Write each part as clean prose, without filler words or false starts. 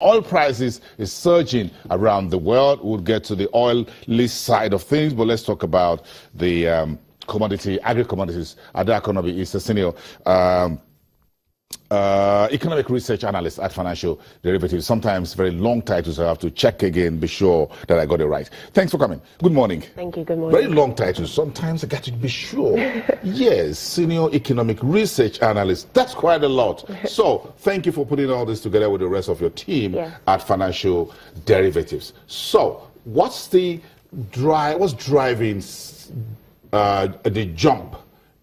Oil prices is surging around the world. We'll get to the oil list side of things, but let's talk about the commodity, Agric Commodities. Agric Commodities is a senior economic research analyst at Financial Derivatives. Sometimes very long titles. I have to check again, be sure that I got it right. Thanks for coming. Good morning. Thank you. Good morning. Very long titles. Sometimes I got to be sure. Yes, senior economic research analyst. That's quite a lot. So thank you for putting all this together with the rest of your team at Financial Derivatives. So what's driving the jump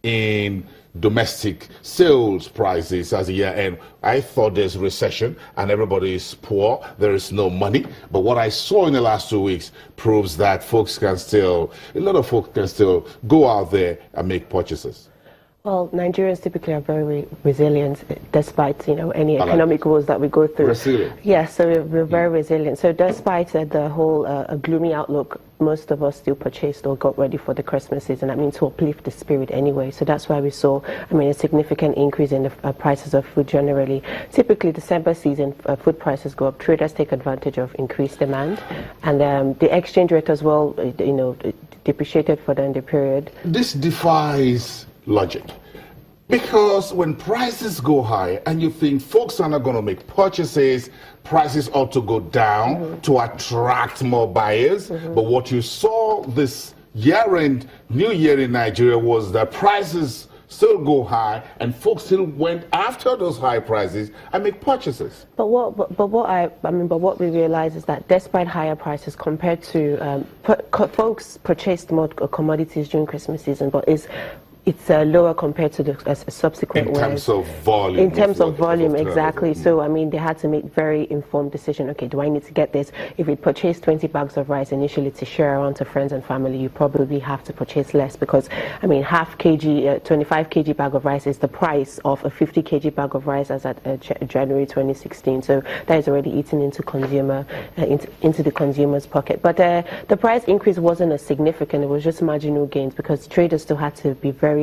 in domestic sales prices as a year end? I thought there's recession and everybody is poor, there is no money. But what I saw in the last 2 weeks proves that a lot of folks can still go out there and make purchases. Well, Nigerians typically are very resilient, despite any economic woes that we go through. Resilient. Yes, so we're very resilient. So despite the whole gloomy outlook, most of us still purchased or got ready for the Christmas season. That means to uplift the spirit anyway. So that's why we saw, a significant increase in the prices of food generally. Typically, December season, food prices go up. Traders take advantage of increased demand, and the exchange rate as well, depreciated for the end of the period. This defies logic, because when prices go high and you think folks are not going to make purchases, prices ought to go down to attract more buyers. But what you saw this year-end, New Year in Nigeria, was that prices still go high and folks still went after those high prices and make purchases. But what we realize is that despite higher prices compared to folks purchased more commodities during Christmas season, but it's lower compared to the subsequent in terms of volume. In terms of volume, exactly. So, they had to make very informed decision. Okay, do I need to get this? If we purchase 20 bags of rice initially to share around to friends and family, you probably have to purchase less, because, half kg, 25 kg bag of rice is the price of a 50 kg bag of rice as at January 2016. So that is already eaten into into the consumer's pocket. But the price increase wasn't as significant. It was just marginal gains, because traders still had to be very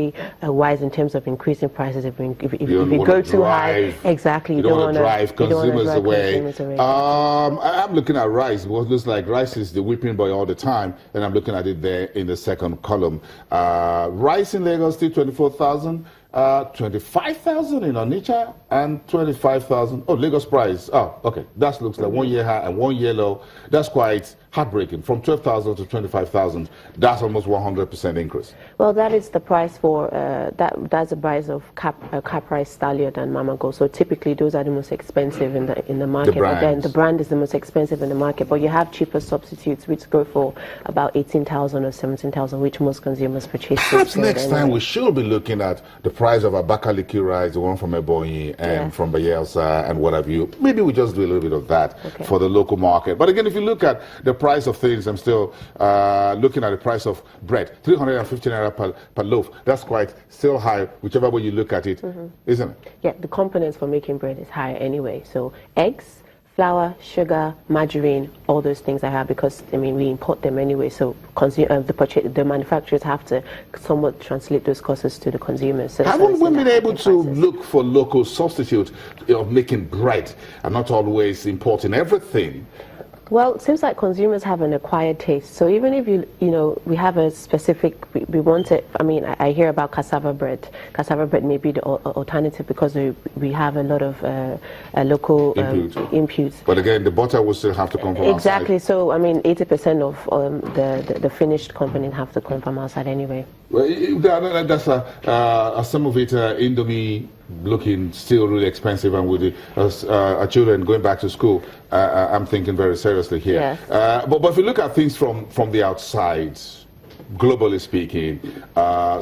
wise in terms of increasing prices. If you go too high, exactly, you don't want to drive consumers away. I'm looking at rice. What looks like rice is the whipping boy all the time, and I'm looking at it there in the second column. Rice in Lagos still 24,000. 25,000 in Onitsha and 25,000. Oh, Lagos price. Oh, okay. That looks like 1 year high and 1 year low. That's quite heartbreaking. From 12,000 to 25,000. That's almost 100% increase. Well, that is the price for that's the price of cap rice, stallion, and mamago. So typically those are the most expensive in the market. But then the brand is the most expensive in the market. But you have cheaper substitutes which go for about 18,000 or 17,000, which most consumers purchase. Perhaps next time we should be looking at the price of Abakaliki rice, the one from Ebonyi and from Bayelsa and what have you. Maybe we just do a little bit of that for the local market. But again, if you look at the price of things, I'm still looking at the price of bread, 350 naira per loaf. That's quite still high, whichever way you look at it, isn't it? Yeah, the components for making bread is higher anyway. So eggs, flour, sugar, margarine, all those things are high because we import them anyway. So the manufacturers have to somewhat translate those costs to the consumers. So haven't we been able to look for local substitute of making bread and not always importing everything? Well, it seems like consumers have an acquired taste. So even if we have a specific, we want it. I hear about cassava bread. Cassava bread may be the alternative because we have a lot of local inputs. But again, the butter will still have to come from exactly. outside. So 80% of the finished components have to come from outside anyway. Well, that's some of it Indomie looking still really expensive, and with our children going back to school, I'm thinking very seriously here. Yes. But if you look at things from the outside, globally speaking,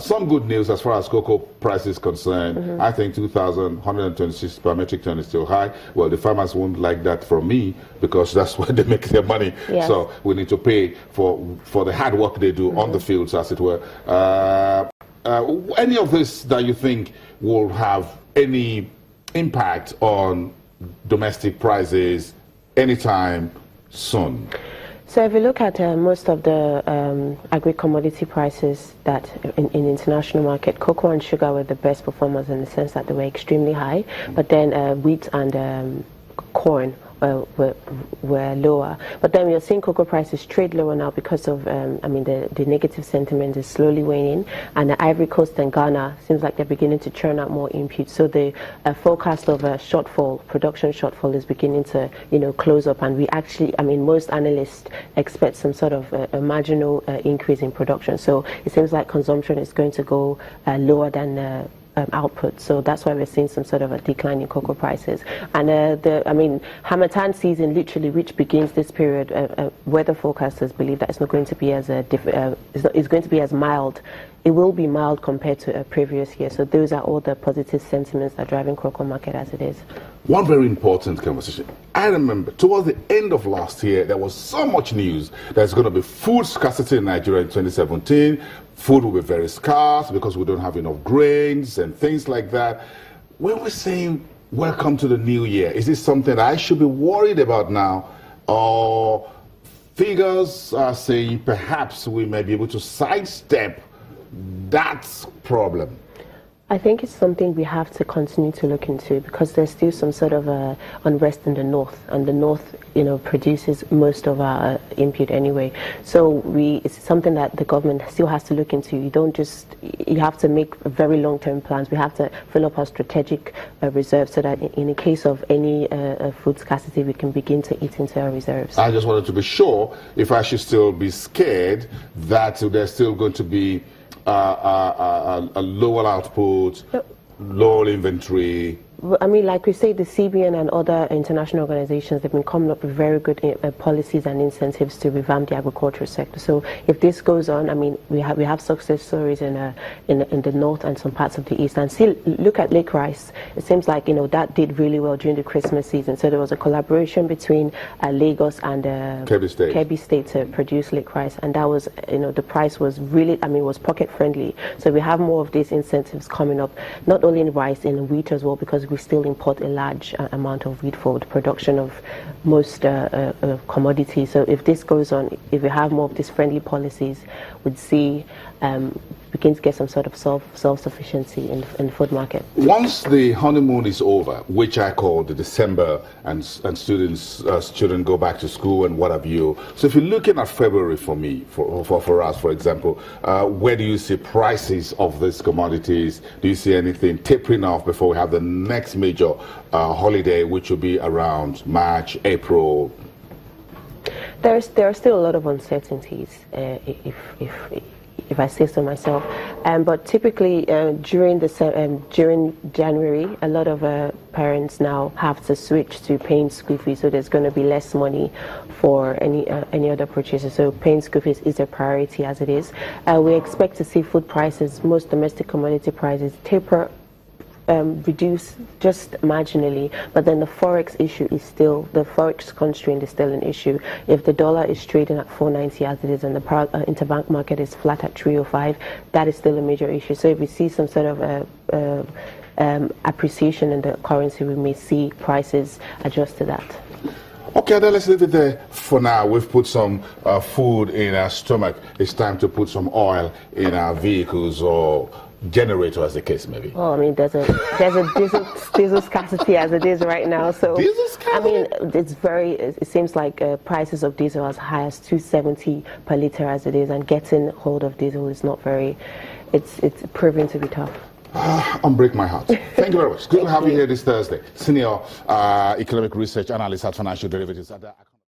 some good news as far as cocoa price is concerned. I think 2,126 per metric ton is still high. Well, the farmers won't like that from me because that's where they make their money. Yes. So we need to pay for the hard work they do on the fields, as it were. Any of this that you think will have any impact on domestic prices anytime soon? So if you look at most of the agri commodity prices that in international market, cocoa and sugar were the best performers in the sense that they were extremely high, but then wheat and corn were lower. But then we are seeing cocoa prices trade lower now because of, the negative sentiment is slowly waning, and the Ivory Coast and Ghana seems like they're beginning to churn out more inputs. So the forecast of a production shortfall is beginning to, close up, and we actually, most analysts expect some sort of a marginal increase in production. So it seems like consumption is going to go lower than output, so that's why we're seeing some sort of a decline in cocoa prices. And Harmattan season, literally, which begins this period, weather forecasters believe that it's not going to be as it's going to be as mild. It will be mild compared to a previous year. So those are all the positive sentiments that are driving cocoa market as it is. One very important conversation. I remember towards the end of last year, there was so much news there's going to be food scarcity in Nigeria in 2017. Food will be very scarce because we don't have enough grains and things like that. When we're saying welcome to the new year, is this something I should be worried about now? Or figures are saying perhaps we may be able to sidestep that problem? I think it's something we have to continue to look into, because there's still some sort of unrest in the north, and the north, produces most of our input anyway. So it's something that the government still has to look into. You have to make very long-term plans. We have to fill up our strategic reserves so that in the case of any food scarcity, we can begin to eat into our reserves. I just wanted to be sure if I should still be scared that there's still going to be a lower output, lower inventory. Like we say, the CBN and other international organizations, they've been coming up with very good policies and incentives to revamp the agricultural sector. So if this goes on, we have success stories in the north and some parts of the east. And see, look at Lake Rice. It seems like that did really well during the Christmas season. So there was a collaboration between Lagos and Kebbi State to produce Lake Rice, and that was, the price was really, was pocket friendly. So we have more of these incentives coming up, not only in rice, in wheat as well, because we still import a large amount of wheat for the production of most commodities. So if this goes on, if we have more of these friendly policies, we'd see begin to get some sort of self-sufficiency in the food market. Once the honeymoon is over, which I call the December, and students go back to school and what have you. So if you're looking at February for us, for example, where do you see prices of these commodities? Do you see anything tapering off before we have the next major holiday, which will be around March, April? There are still a lot of uncertainties, if I say so myself, but typically during January, a lot of parents now have to switch to paying school fees, so there's going to be less money for any other purchases. So paying school fees is a priority as it is. We expect to see food prices, most domestic commodity prices, taper. Reduce just marginally, but then the forex constraint is still an issue. If the dollar is trading at 4.90 as it is, and the interbank market is flat at 3.05, that is still a major issue. So if we see some sort of appreciation in the currency, we may see prices adjust to that. Okay, then let's leave it there for now. We've put some food in our stomach. It's time to put some oil in our vehicles or generator, as the case may be. Well, there's a diesel scarcity as it is right now. So diesel scarcity? It seems like prices of diesel as high as $2.70 per liter as it is, and getting hold of diesel is not very. It's proving to be tough. Unbreak my heart. Thank you very much. Good to have you here this Thursday. Senior economic research analyst at Financial Derivatives at the